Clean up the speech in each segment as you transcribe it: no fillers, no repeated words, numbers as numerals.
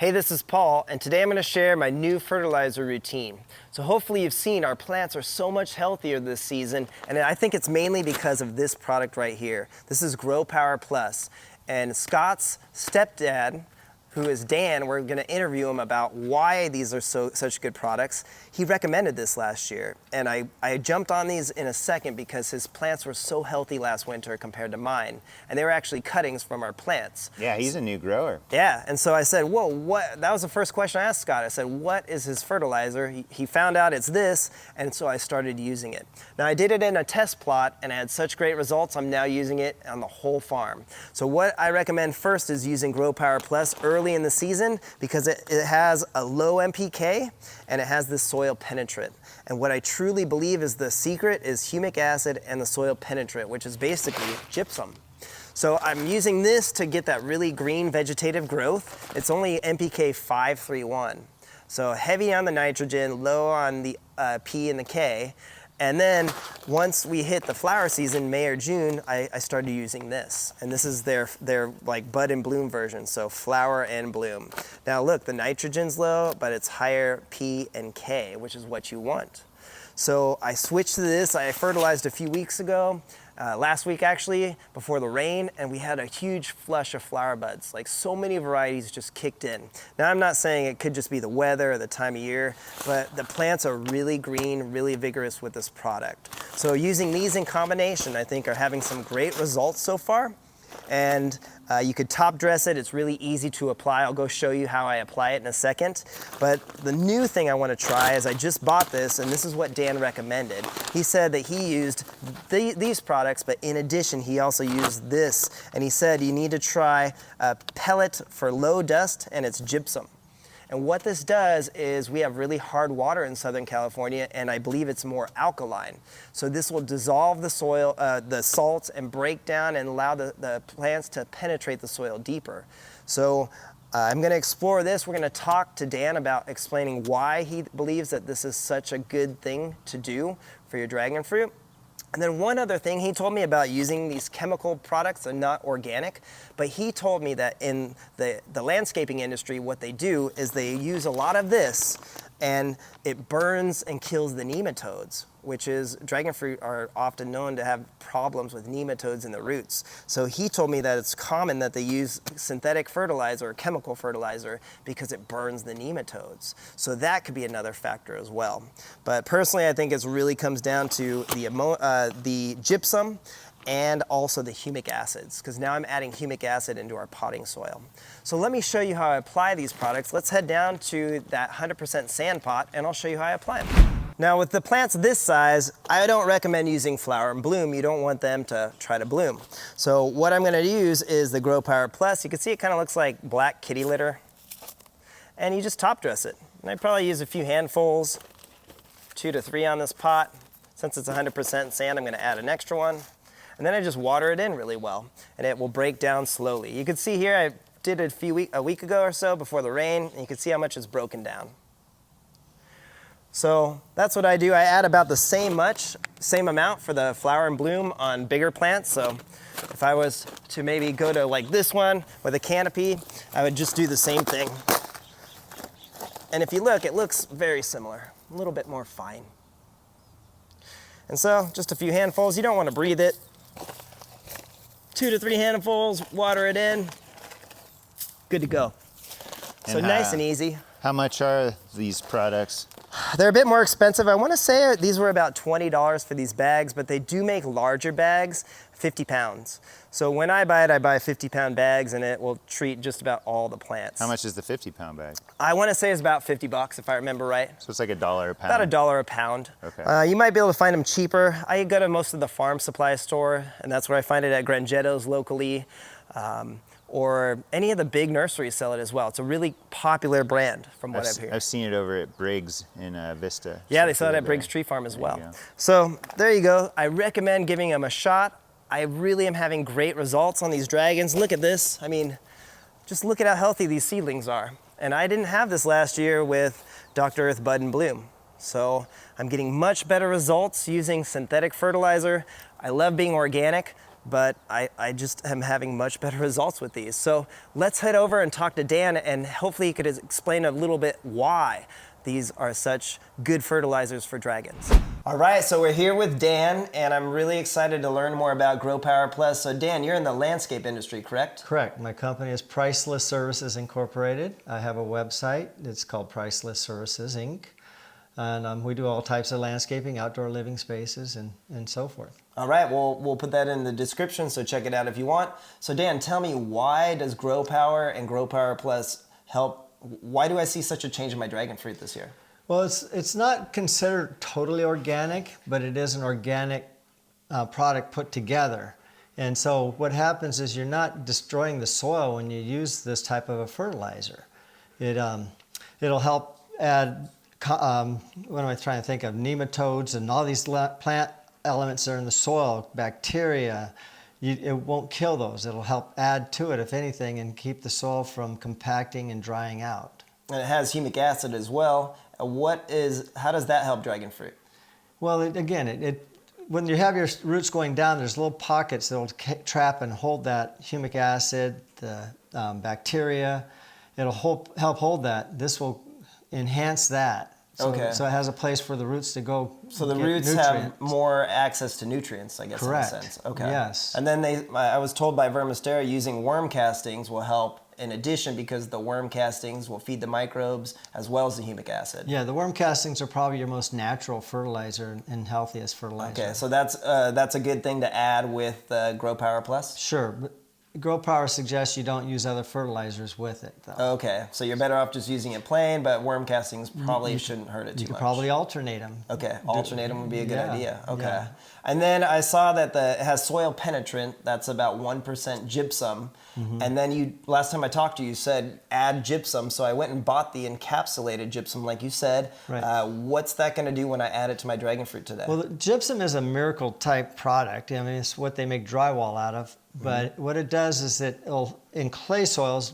Hey, this is Paul, and today I'm going to share my new fertilizer routine. So hopefully you've seen our plants are so much healthier this season, and I think it's mainly because of this product right here. This is GRO-POWER Plus, and Scott's stepdad, who is Dan, we're going to interview him about why these are such good products. He recommended this last year, and I jumped on these in a second because his plants were so healthy last winter compared to mine, and they were actually cuttings from our plants. Yeah, he's a new grower. Yeah, and so I said, whoa, what? That was the first question I asked Scott. I said, what is his fertilizer? He found out it's this, and so I started using it. Now, I did it in a test plot, and I had such great results, I'm now using it on the whole farm. So what I recommend first is using GRO-POWER Plus early in the season because it has a low NPK, and it has this soil penetrant. And what I truly believe is the secret is humic acid and the soil penetrant, which is basically gypsum. So I'm using this to get that really green vegetative growth. It's only NPK 531. So heavy on the nitrogen, low on the P and the K. And then once we hit the flower season, May or June, I started using this. And this is their like bud and bloom version, so flower and bloom. Now look, the nitrogen's low, but it's higher P and K, which is what you want. So I switched to this. I fertilized a few weeks ago, last week actually, before the rain, and we had a huge flush of flower buds. Like so many varieties just kicked in. Now I'm not saying it could just be the weather or the time of year, but the plants are really green, really vigorous with this product. So using these in combination, I think are having some great results so far. And you could top dress it. It's really easy to apply. I'll go show you how I apply it in a second. But the new thing I want to try is I just bought this, and this is what Dan recommended. He said that he used these products, but in addition, he also used this. And he said you need to try a pellet for low dust, and it's gypsum. And what this does is we have really hard water in Southern California, and I believe it's more alkaline. So this will dissolve the soil, the salts, and break down and allow the plants to penetrate the soil deeper. So I'm going to explore this. We're going to talk to Dan about explaining why he believes that this is such a good thing to do for your dragon fruit. And then one other thing, he told me about using these chemical products and not organic, but he told me that in the landscaping industry, what they do is they use a lot of this, and it burns and kills the nematodes, which is, dragon fruit are often known to have problems with nematodes in the roots. So he told me that it's common that they use synthetic fertilizer or chemical fertilizer because it burns the nematodes. So that could be another factor as well. But personally, I think it really comes down to the gypsum and also the humic acids, because now I'm adding humic acid into our potting soil. So let me show you how I apply these products. Let's head down to that 100% sand pot, and I'll show you how I apply them. Now with the plants this size, I don't recommend using flower and bloom. You don't want them to try to bloom. So what I'm gonna use is the GRO-POWER Plus. You can see it kind of looks like black kitty litter. And you just top dress it. And I probably use a few handfuls, 2 to 3 on this pot. Since it's 100% sand, I'm gonna add an extra one. And then I just water it in really well, and it will break down slowly. You can see here, I did it a week ago or so before the rain, and you can see how much it's broken down. So that's what I do. I add about the same amount for the flower and bloom on bigger plants. So if I was to maybe go to like this one with a canopy, I would just do the same thing. And if you look, it looks very similar, a little bit more fine. And so just a few handfuls. You don't want to breathe it. 2 to 3 handfuls, water it in, good to go. So nice and easy. How much are these products? They're a bit more expensive. I want to say these were about $20 for these bags, but they do make larger bags, 50 pounds. So when I buy it, I buy 50-pound bags, and it will treat just about all the plants. How much is the 50-pound bag? I want to say it's about 50 bucks if I remember right. So it's like $1 a pound? About $1 a pound. Okay. You might be able to find them cheaper. I go to most of the farm supply store, and that's where I find it at Grangetto's locally, or any of the big nurseries sell it as well. It's a really popular brand from what I've heard. I've seen it over at Briggs in Vista. Yeah, they sell it at Briggs Tree Farm as well. So there you go. I recommend giving them a shot. I really am having great results on these dragons. Look at this. I mean, just look at how healthy these seedlings are. And I didn't have this last year with Dr. Earth Bud and Bloom. So I'm getting much better results using synthetic fertilizer. I love being organic. but I just am having much better results with these. So let's head over and talk to Dan, and hopefully he could explain a little bit why these are such good fertilizers for dragons. All right, so we're here with Dan, and I'm really excited to learn more about GRO-POWER Plus. So Dan, you're in the landscape industry, correct? Correct. My company is Priceless Services Incorporated. I have a website. It's called Priceless Services Inc. And we do all types of landscaping, outdoor living spaces, and so forth. All right, well, we'll put that in the description, so check it out if you want. So Dan, tell me, why does GRO-POWER and GRO-POWER Plus help? Why do I see such a change in my dragon fruit this year? Well, it's not considered totally organic, but it is an organic product put together. And so what happens is you're not destroying the soil when you use this type of a fertilizer. It'll help add, what am I trying to think of, nematodes and all these plant elements that are in the soil, bacteria. It won't kill those. It'll help add to it, if anything, and keep the soil from compacting and drying out. And it has humic acid as well. How does that help dragon fruit? Well, when you have your roots going down, there's little pockets that will trap and hold that humic acid, the bacteria. It'll help hold that. This will enhance that. So it has a place for the roots to go. So the roots have more access to nutrients, I guess. Correct. In a sense. Okay. Yes. And then I was told by Vermistera using worm castings will help in addition, because the worm castings will feed the microbes as well as the humic acid. Yeah, the worm castings are probably your most natural fertilizer and healthiest fertilizer. Okay, so that's a good thing to add with GRO-POWER Plus? Sure. But GRO-POWER suggests you don't use other fertilizers with it, though. Okay, so you're better off just using it plain, but worm castings probably shouldn't hurt it too much. You could probably alternate them. Okay, alternate them would be a good idea. Okay. Yeah. And then I saw that it has soil penetrant, that's about 1% gypsum. And then last time I talked to you, you said add gypsum, so I went and bought the encapsulated gypsum like you said. Right. What's that going to do when I add it to my dragon fruit today? Well, gypsum is a miracle type product. I mean, it's what they make drywall out of. But what it does is it'll, in clay soils,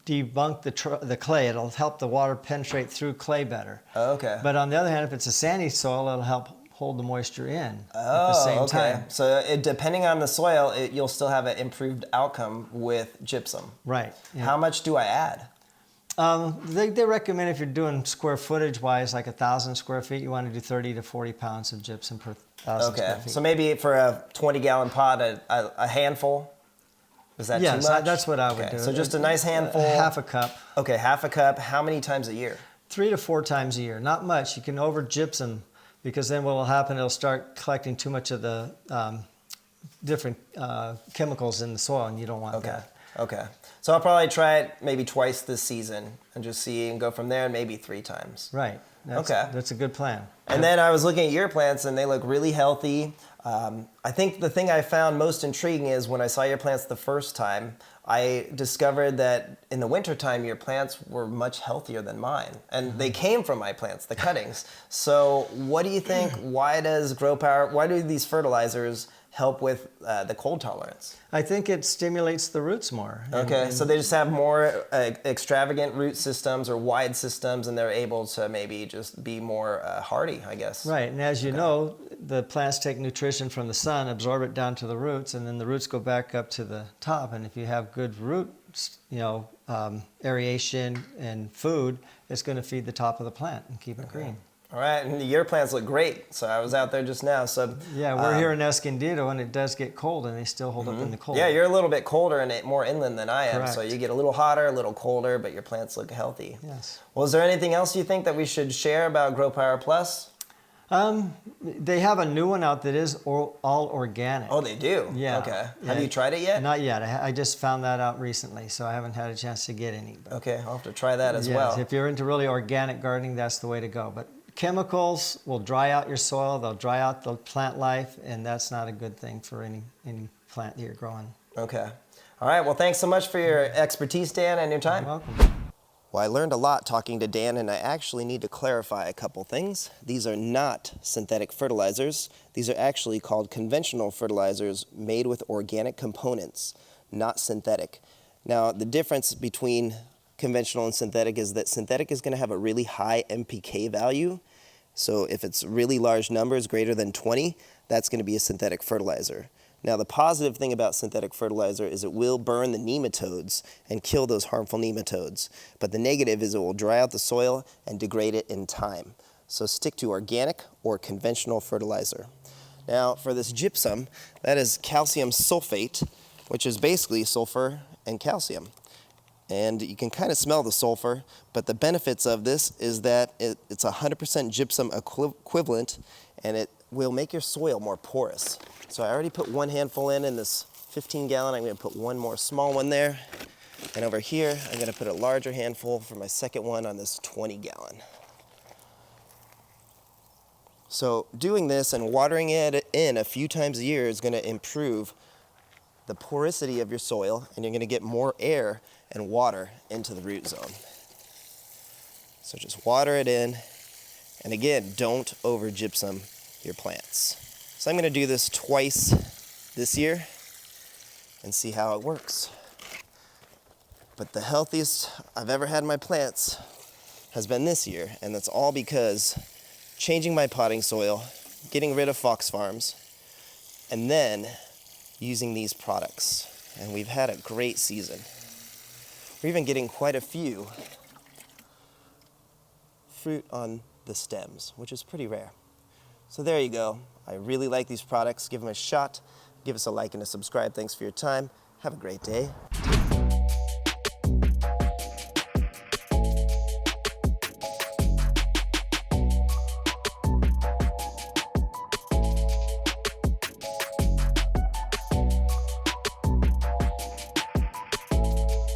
debunk the clay. It'll help the water penetrate through clay better. Okay. But on the other hand, if it's a sandy soil, it'll help hold the moisture in at the same time. So depending on the soil, you'll still have an improved outcome with gypsum. Right. Yeah. How much do I add? They recommend, if you're doing square footage wise, like 1,000 square feet, you want to do 30 to 40 pounds of gypsum per 1,000 square feet. So maybe for a 20-gallon pot, a handful? Is that too much? Yes, that's what I would do. So just a nice handful. Half a cup. Okay, half a cup. How many times a year? 3 to 4 times a year. Not much. You can over gypsum, because then what will happen, it'll start collecting too much of the different chemicals in the soil, and you don't want that. Okay. So I'll probably try it maybe twice this season and just see and go from there, and maybe 3 times. Right. That's a good plan. And then I was looking at your plants, and they look really healthy. I think the thing I found most intriguing is when I saw your plants the first time, I discovered that in the wintertime, your plants were much healthier than mine. And they came from my plants, the cuttings. So what do you think? Why do these fertilizers help with the cold tolerance? I think it stimulates the roots more. Okay, so they just have more extravagant root systems or wide systems, and they're able to maybe just be more hardy, I guess. Right, and as you know, the plants take nutrition from the sun, absorb it down to the roots, and then the roots go back up to the top. And if you have good roots, aeration and food, it's going to feed the top of the plant and keep it green. All right, and your plants look great. So I was out there just now. So yeah, we're here in Escondido, and it does get cold, and they still hold up in the cold. Yeah, you're a little bit colder and more inland than I am. Correct. So you get a little hotter, a little colder, but your plants look healthy. Yes. Well, is there anything else you think that we should share about GRO-POWER Plus? They have a new one out that is all organic. Oh, they do? Yeah. Okay. Yeah. Have you tried it yet? Not yet. I just found that out recently, so I haven't had a chance to get any. But Okay, I'll have to try that as yes, well. if you're into really organic gardening, that's the way to go. But chemicals will dry out your soil, they'll dry out the plant life, and that's not a good thing for any plant that you're growing. Okay. All right, well, thanks so much for your expertise, Dan, and your time. You're welcome. Well, I learned a lot talking to Dan, and I actually need to clarify a couple things. These are not synthetic fertilizers. These are actually called conventional fertilizers made with organic components, not synthetic. Now, the difference between conventional and synthetic is that synthetic is going to have a really high NPK value. So if it's really large numbers, greater than 20, that's going to be a synthetic fertilizer. Now, the positive thing about synthetic fertilizer is it will burn the nematodes and kill those harmful nematodes. But the negative is it will dry out the soil and degrade it in time. So stick to organic or conventional fertilizer. Now, for this gypsum, that is calcium sulfate, which is basically sulfur and calcium. And you can kind of smell the sulfur, but the benefits of this is that it's 100% gypsum equivalent, and it will make your soil more porous. So I already put 1 handful in this 15-gallon. I'm going to put one more small one there. And over here, I'm going to put a larger handful for my second one on this 20-gallon. So doing this and watering it in a few times a year is going to improve the porosity of your soil, and you're going to get more air and water into the root zone. So just water it in, and again, don't over gypsum your plants. So I'm going to do this twice this year and see how it works. But the healthiest I've ever had my plants has been this year, and that's all because changing my potting soil, getting rid of Fox Farms, and then using these products. And we've had a great season. We're even getting quite a few fruit on the stems, which is pretty rare. So there you go. I really like these products. Give them a shot. Give us a like and a subscribe. Thanks for your time. Have a great day.